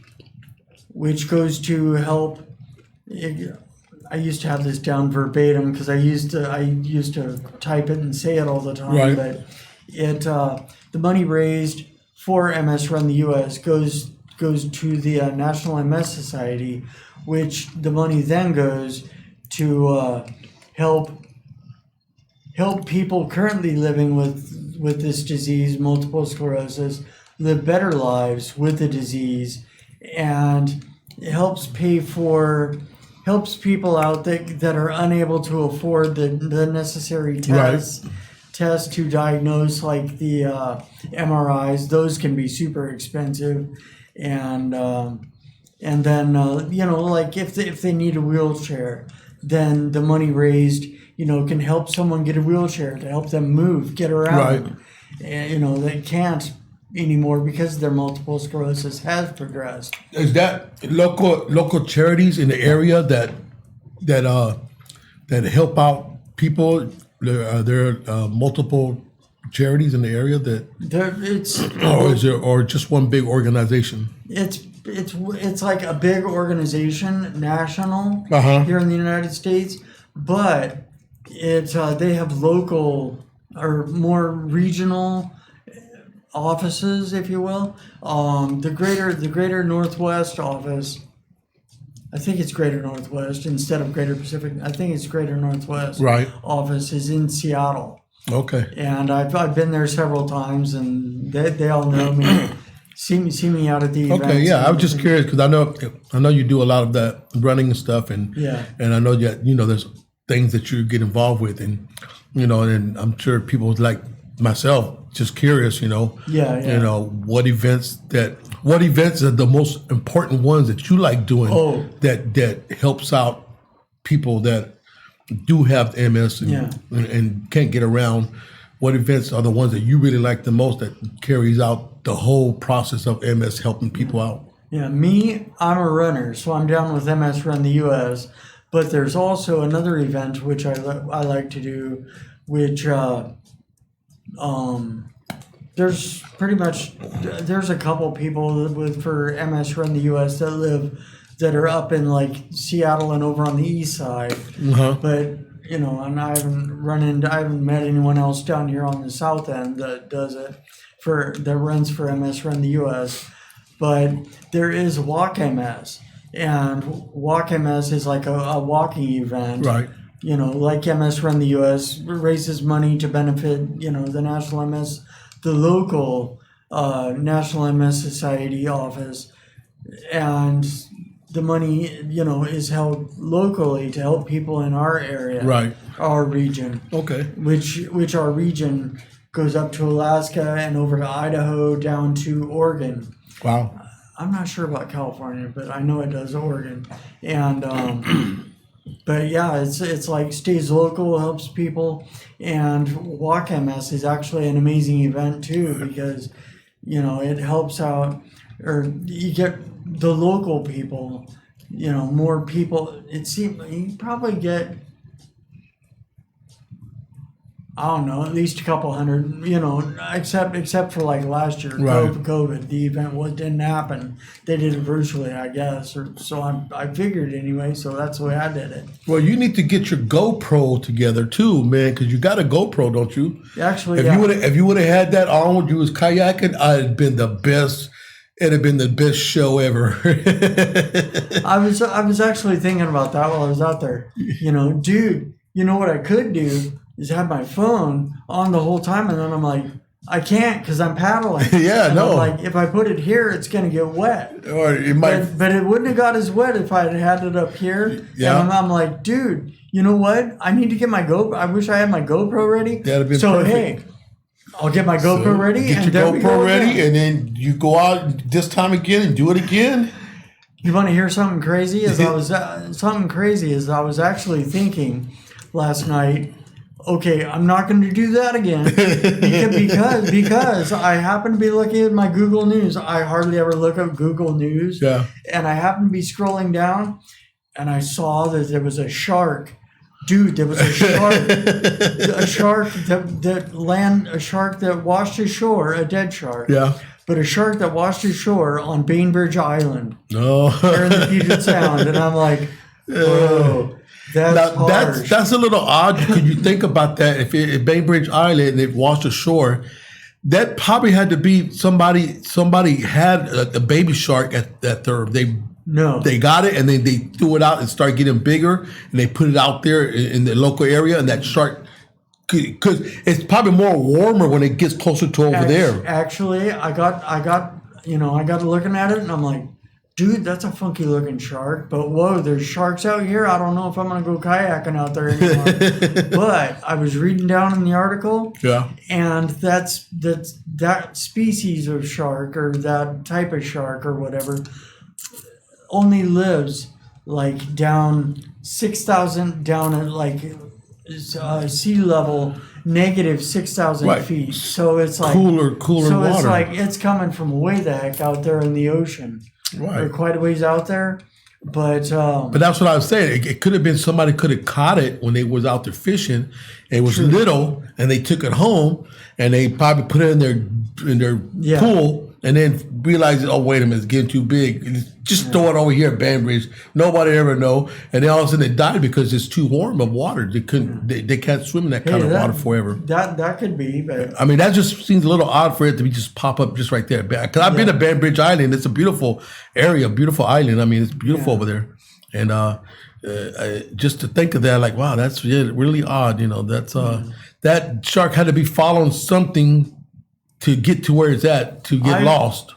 goes to help. I used to have this down verbatim because I used to type it and say it all the time. Right. But the money raised for MS Run the US goes to the National MS Society, which the money then goes to help people currently living with this disease, multiple sclerosis, live better lives with the disease, and it helps people out that are unable to afford the necessary tests to diagnose, like the MRIs. Those can be super expensive, and then like if they need a wheelchair, then the money raised can help someone get a wheelchair to help them move, get around. Right. And they can't anymore because their multiple sclerosis has progressed. Is that local charities in the area that help out people? There are multiple charities in the area that or just one big organization? It's like a big organization, national, here in the United States, but they have local or more regional offices, if you will. The greater Northwest office, I think it's Greater Northwest instead of Greater Pacific. I think it's Greater Northwest. Right. Office is in Seattle. Okay. And I've been there several times, and they all know me. See me out at the events. Okay, yeah, I was just curious because I know you do a lot of that running and stuff, and I know that there's things that you get involved with, and and I'm sure people like myself just curious, what events are the most important ones that you like doing that helps out people that do have MS and can't get around. What events are the ones that you really like the most that carries out the whole process of MS helping people out? Yeah, I'm a runner, so I'm down with MS Run the US. But there's also another event which I like to do, which there's there's a couple people for MS Run the US that are up in like Seattle and over on the east side. Uh-huh. But and I haven't met anyone else down here on the south end that does it that runs for MS Run the US. But there is Walk MS, and Walk MS is like a walking event. Right. Like MS Run the US raises money to benefit, the National MS, the local National MS Society office, and the money, is held locally to help people in our area, Right. our region. Okay. Which our region goes up to Alaska and over to Idaho down to Oregon. Wow. I'm not sure about California, but I know it does Oregon. And but yeah, it's like stays local, helps people, and Walk MS is actually an amazing event too because it helps out, or you get the local people, more people. It seems you probably get, I don't know, at least a couple hundred, except for like last year, Right. COVID, the event didn't happen. They did it virtually, I guess, or so I figured anyway. So that's the way I did it. Well, you need to get your GoPro together too, man, because you got a GoPro, don't you? Actually, If you would have had that on when you was kayaking, it'd been the best. It'd have been the best show ever. I was actually thinking about that while I was out there. Dude, what I could do is have my phone on the whole time, and then I'm like, I can't because I'm paddling. Yeah, and no. I'm like, if I put it here, it's gonna get wet. Or it might. But it wouldn't have got as wet if I had it up here. Yeah. And I'm like, dude, you know what? I need to get my GoPro. I wish I had my GoPro ready. That'd have been so perfect. hey, I'll get my GoPro ready. Get and your there we go GoPro ready, again. and then you go out this time again and do it again. You want to hear something crazy? I was actually thinking last night. Okay, I'm not going to do that again because I happen to be looking at my Google News. I hardly ever look at Google News. Yeah. And I happened to be scrolling down, and I saw that there was a shark. Dude, there was a shark, a shark that washed ashore, a dead shark. Yeah. But a shark that washed ashore on Bainbridge Island. No. There in the Puget Sound, and I'm like, whoa. That's a little odd because you think about that. If Bainbridge Island, they've washed ashore, that probably had to be somebody had a baby shark at they got it and then they threw it out and started getting bigger and they put it out there in the local area and that shark, because it's probably more warmer when it gets closer to over there. Actually, I got looking at it and I'm like, dude, that's a funky looking shark, but whoa, there's sharks out here. I don't know if I'm going to go kayaking out there anymore. But I was reading down in the article. Yeah. And that species of shark or that type of shark or whatever only lives like down 6,000, down at like sea level, negative 6,000 Right. feet. So it's like cooler so water. it's like it's coming from way the heck out there in the ocean. Right. Or quite a ways out there. But that's what I was saying. It could have been somebody could have caught it when they was out there fishing. It was little, and they took it home, and they probably put it in their pool, and then realized, oh wait a minute, it's getting too big. Just throw it over here at Bainbridge. Nobody ever know. And then all of a sudden it died because it's too warm of water. They couldn't. They can't swim in that kind of water forever. That could be. But I mean, that just seems a little odd for it to be just pop up just right there. Because I've been to Bainbridge Island. It's a beautiful area, beautiful island. I mean, it's beautiful over there. And just to think of that, like, wow, that's really odd. That's that shark had to be following something to get to where it's at to get lost.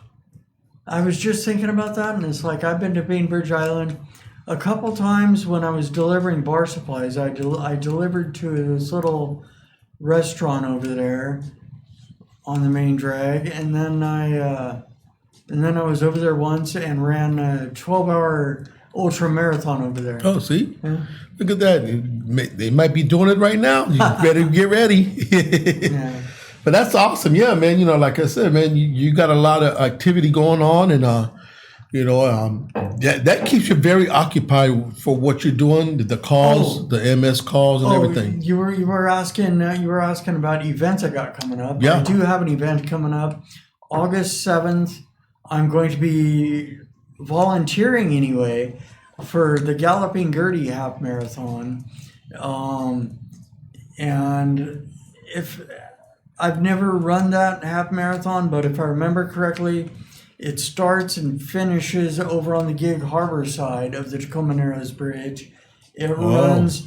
I was just thinking about that, and it's like I've been to Bainbridge Island a couple times when I was delivering bar supplies. I delivered to this little restaurant over there on the main drag, and then I was over there once and ran a 12-hour ultra marathon over there. Oh, see? Yeah. Look at that. They might be doing it right now. You better get ready. Yeah. But that's awesome. Yeah, man. Like I said, man, you got a lot of activity going on. And That keeps you very occupied for what you're doing, the calls, the MS calls, and everything. You were asking about events I got coming up. Yeah. I do have an event coming up, August 7th. I'm going to be volunteering anyway for the Galloping Gertie half marathon, and if I've never run that half marathon, but if I remember correctly, it starts and finishes over on the Gig Harbor side of the Tacoma Narrows Bridge. It runs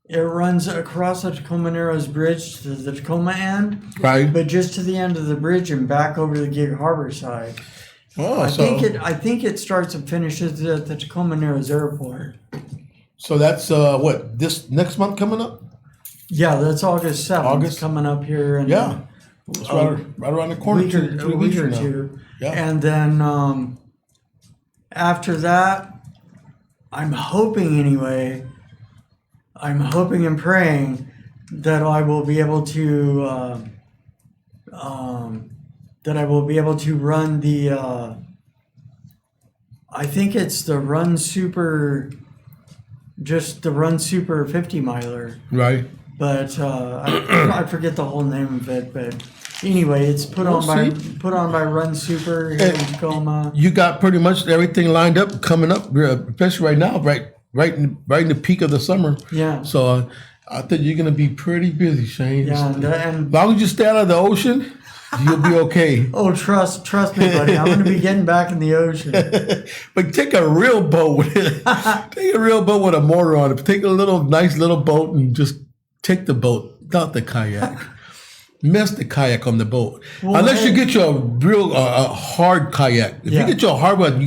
across the Tacoma Narrows Bridge to the Tacoma end, Right. but just to the end of the bridge and back over to the Gig Harbor side. Oh, I think it starts and finishes at the Tacoma Narrows Airport. So that's this next month coming up? Yeah, that's August 7th. August? Coming up here. And Yeah. It's right around the corner. a week or two. Yeah. And then after that, I'm hoping and praying that I will be able to run the I think it's the Run Super 50 miler. Right. But I forget the whole name of it. But anyway, it's put on by Run Super here in Tacoma. You got pretty much everything lined up coming up, especially right now, right in the peak of the summer. Yeah. So I think you're gonna be pretty busy, Shane. Yeah, as and long as you stay out of the ocean, you'll be okay. oh, trust me, buddy. I'm going to be getting back in the ocean. But take a real boat take a real boat with a motor on it. Take a nice little boat and just take the boat, not the kayak. Mess the kayak on the boat. Well, unless you get your real hard kayak. If you get your hard one,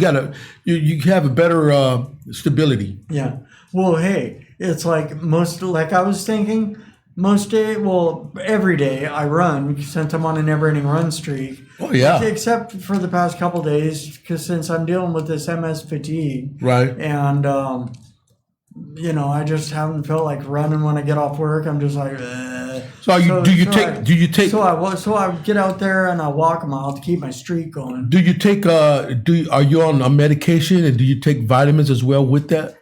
you have a better stability. Yeah. Well, hey, it's like I was thinking every day I run since I'm on a never-ending run streak. Oh yeah. Except for the past couple days, because since I'm dealing with this MS fatigue. Right. And I just haven't felt like running when I get off work. I'm just like. So do you take? So I get out there and I walk a mile to keep my streak going. Do you take? Are you on a medication and do you take vitamins as well with that?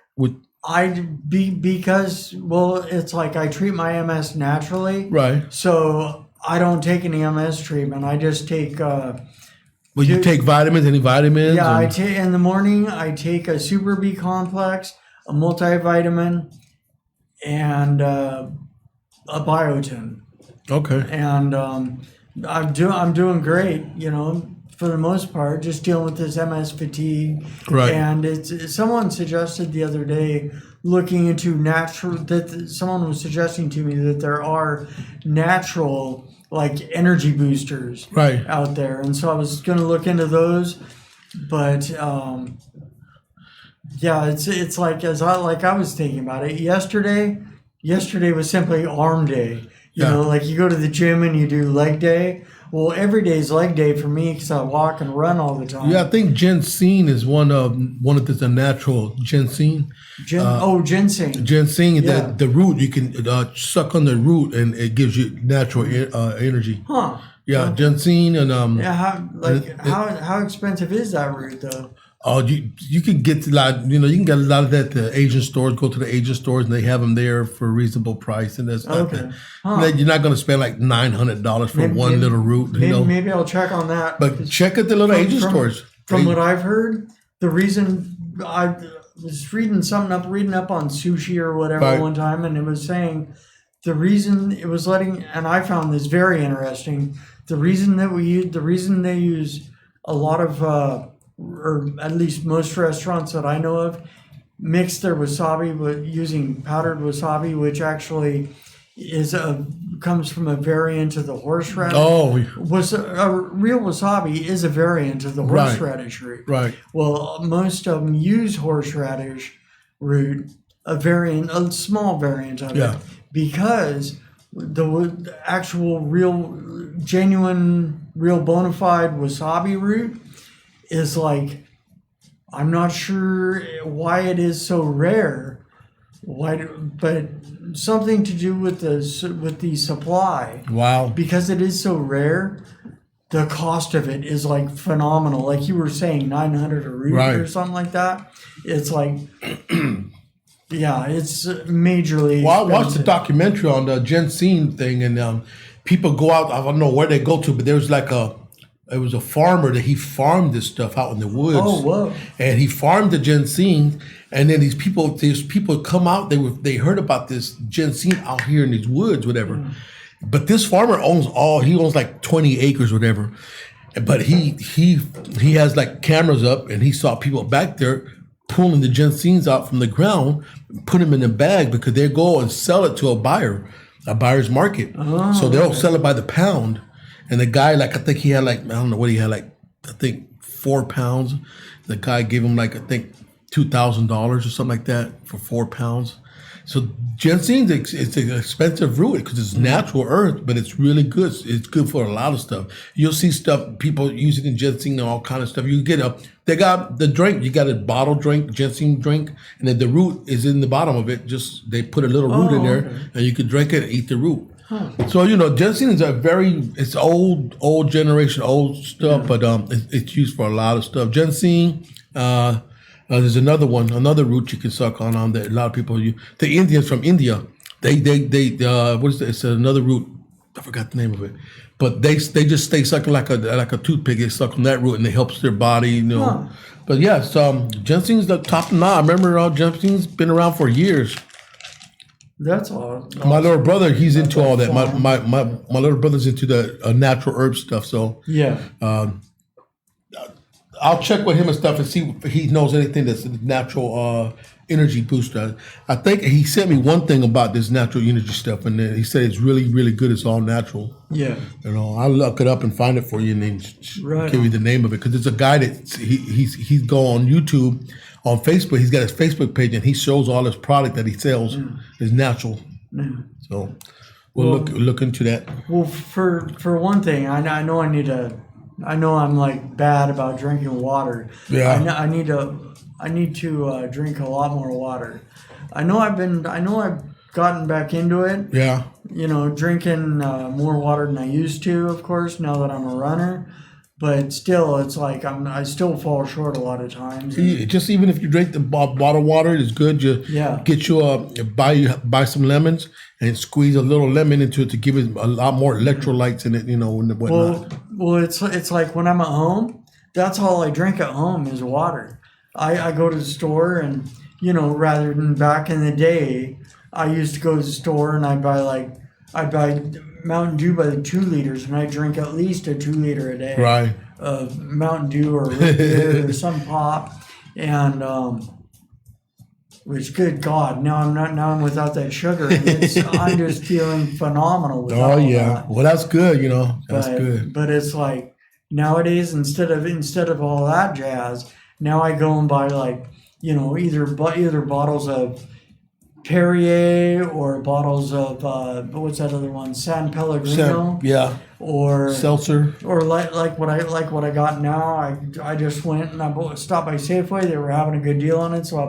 Because it's like I treat my MS naturally. Right. So I don't take any MS treatment. I just take. You take vitamins? Any vitamins? Yeah, I take in the morning. I take a Super B complex, a multivitamin, and a biotin. Okay. And I'm doing great. For the most part, just dealing with this MS fatigue. Right. And someone suggested the other day looking into someone was suggesting to me that there are natural like energy boosters out there. And so I was going to look into those, but it's like I was thinking about it yesterday was simply arm day. You know, like you go to the gym and you do leg day. Well, every day is leg day for me because I walk and run all the time. Yeah, I think ginseng is one of the natural ginseng. Ginseng. Ginseng, the root, you can suck on the root and it gives you natural energy. Huh. Yeah, okay. Ginseng and how expensive is that root though? Oh, you can get a lot. You can get a lot of that at the Asian stores. Go to the Asian stores and they have them there for a reasonable price. And that's okay. You're not going to spend like $900 for one little root. Maybe I'll check on that. But check at the little Asian stores. From what I've heard, the reason I was reading up on sushi or whatever one time, and it was saying the reason it was and I found this very interesting. The reason they use a lot of or at least most restaurants that I know of, mix their wasabi with using powdered wasabi, which actually comes from a variant of the horseradish. Oh, real wasabi is a variant of the horseradish root. Right. Well, most of them use horseradish root, a small variant of it, because the actual genuine, real bona fide wasabi root is like, I'm not sure why it is so rare. But something to do with the supply. Wow. Because it is so rare, the cost of it is like phenomenal. Like you were saying, 900 a root Right. or something like that. It's like, yeah, it's majorly. Well, I watched the expensive. documentary on the ginseng thing, and people go out. I don't know where they go to, but there was like it was a farmer that he farmed this stuff out in the woods. Oh, whoa. And he farmed the ginseng, and then these people come out. They heard about this ginseng out here in these woods, whatever. But this farmer he owns like 20 acres, whatever. But he has like cameras up, and he saw people back there pulling the ginsengs out from the ground, put them in a bag because they go and sell it to a buyer's market. Oh, so they'll sell it by the pound. And the guy, like, I think he had like, I don't know what he had, like, I think 4 pounds. The guy gave him like, I think $2,000 or something like that for 4 pounds. So ginseng, it's an expensive root because it's natural earth, but it's really good. It's good for a lot of stuff. You'll see stuff, people using in ginseng and all kind of stuff. You get they got the drink, you got a bottle drink, ginseng drink, and then the root is in the bottom of it. Just, they put a little root in there, and you can drink it and eat the root. So, ginseng is it's old generation, old stuff, but it's used for a lot of stuff. Ginseng, there's another root you can suck on that a lot of people use. The Indians from India, they what is it? It's another root. I forgot the name of it, but they just stay sucking like a toothpick. They suck on that root and it helps their body, But yes, ginseng's the top notch. I remember ginseng's been around for years. That's all. My little brother, he's into all that. My little brother's into the natural herb stuff. So Yeah. I'll check with him and stuff and see if he knows anything that's a natural energy booster. I think he sent me one thing about this natural energy stuff, and then he said it's really, really good. It's all natural. Yeah. I'll look it up and find it for you and then give you the name of it, because it's a guy that he's go on YouTube, on Facebook. He's got his Facebook page and he shows all his product that he sells is natural. Yeah. So we'll look into that. Well, for one thing, I know I'm like bad about drinking water. Yeah. I need to drink a lot more water. I know I've gotten back into it. Yeah. Drinking more water than I used to, of course, now that I'm a runner. But still, it's like I still fall short a lot of times. Just even if you drink the bottled water, it's good. Get you buy some lemons and squeeze a little lemon into it to give it a lot more electrolytes in it, and whatnot. Well, it's like when I'm at home, that's all I drink at home is water. I go to the store and, rather than back in the day, I used to go to the store and I'd buy Mountain Dew by the 2 liters, and I drink at least a 2 liter a day. Right. Of Mountain Dew or root beer or some pop, and which, good God, now I'm without that sugar, and I'm just feeling phenomenal without that. Well, that's good. That's good. But it's like nowadays, instead of all that jazz, now I go and buy either bottles of Perrier or bottles of what's that other one? San Pellegrino. Yeah. Or seltzer. Or like what I got now. I just went and I stopped by Safeway. They were having a good deal on it, so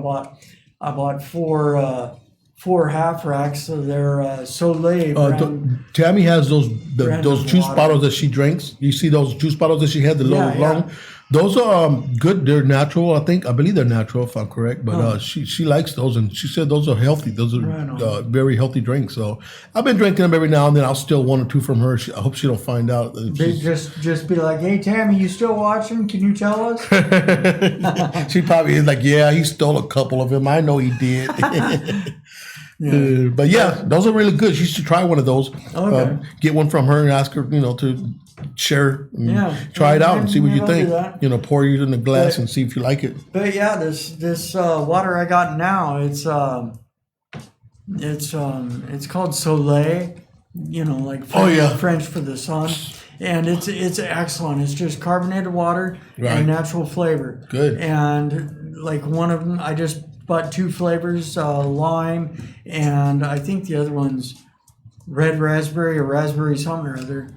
I bought four half racks of their Soleil brand. Tammy has those juice water. bottles that she drinks. You see those juice bottles that she had, the little long. Those are good. They're natural. I believe they're natural, if I'm correct. But she likes those, and she said those are healthy. Those are very healthy drinks. So I've been drinking them every now and then. I'll steal 1 or 2 from her. I hope she don't find out. They just be like, "Hey, Tammy, you still watching? Can you tell us?" She probably is like, "Yeah, he stole a couple of them. I know he did." But yeah, those are really good. You should try one of those. Okay. Get one from her and ask her, to share. Try it out and see what you think. Pour it in the glass and see if you like it. But yeah, this water I got now, it's called Soleil. Like French for the sun, and it's excellent. It's just carbonated water and natural flavor. Good. And like one of them, I just bought 2 flavors, lime, and I think the other one's red raspberry or raspberry something or other.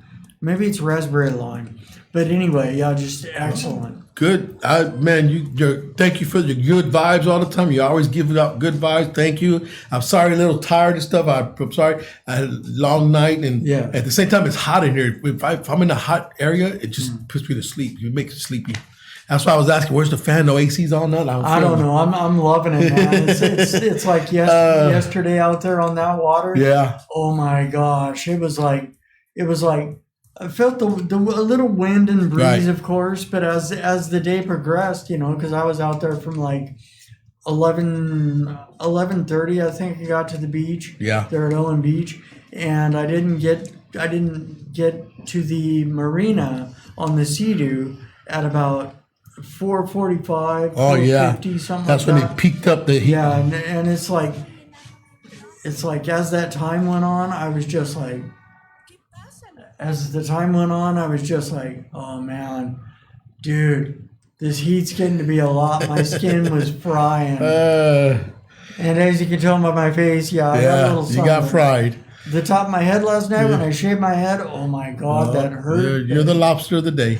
Maybe it's raspberry lime. But anyway, yeah, just excellent. Good, man. Thank you for your good vibes all the time. You always give out good vibes. Thank you. I'm sorry, a little tired and stuff. I'm sorry. I had a long night, and at the same time, it's hot in here. If I'm in a hot area, it just puts me to sleep. It makes me sleepy. That's why I was asking, where's the fan? No AC's on that? I don't know. I'm loving it, man. It's like yesterday out there on that water. Yeah. Oh my gosh, it was like I felt the a little wind and breeze, of course, but as the day progressed, because I was out there from like 11:30, I think I got to the beach. Yeah. There at Owen Beach, and I didn't get to the marina on the Sea-Doo at about 4:45. Oh yeah. 4:50, something. That's like when that. they peaked up the heat. Yeah, and it's like as that time went on, I was just like. As the time went on, I was just like, oh man, dude, this heat's getting to be a lot. My skin was frying. And as you can tell by my face, I got a little something. You got fried. The top of my head last night when I shaved my head, oh my God, that hurt. You're the lobster of the day.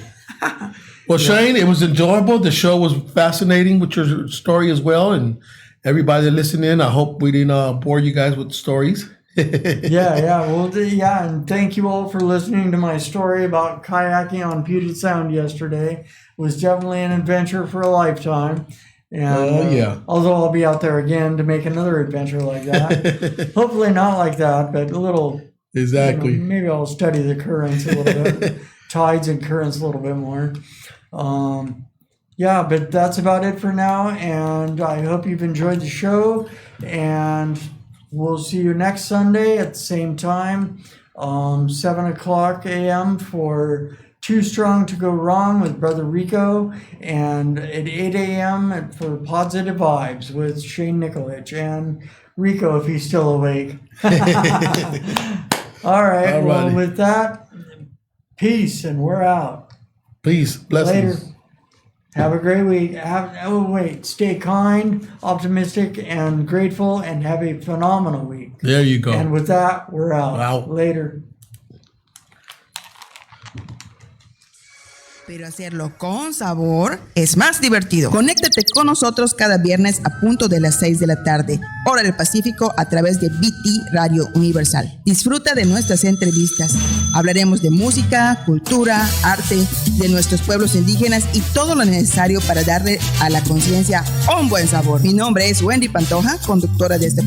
Well, Shane, it was enjoyable. The show was fascinating with your story as well. And everybody that listened in, I hope we didn't bore you guys with stories. And thank you all for listening to my story about kayaking on Puget Sound yesterday. It was definitely an adventure for a lifetime. And although I'll be out there again to make another adventure like that. Hopefully not like that, but a little. Exactly. Maybe I'll study the currents a little bit, tides and currents a little bit more. But that's about it for now. And I hope you've enjoyed the show. And we'll see you next Sunday at the same time, 7:00 a.m. for Too Strong to Go Wrong with Brother Rico, and at 8 a.m. for Podsitive Vibes with Shane Nicolich and Rico if he's still awake. All right. Well, with that, peace, and we're out. Peace. Blessings. Later. Have a great week. Stay kind, optimistic, and grateful, and have a phenomenal week. There you go. And with that, we're out. Wow. Later. Pero hacerlo con sabor es más divertido. Conéctate con nosotros cada viernes a punto de las 6 de la tarde, hora del Pacífico, a través de BT Radio Universal. Disfruta de nuestras entrevistas. Hablaremos de música, cultura, arte, de nuestros pueblos indígenas y todo lo necesario para darle a la conciencia un buen sabor. Mi nombre es Wendy Pantoja, conductora de este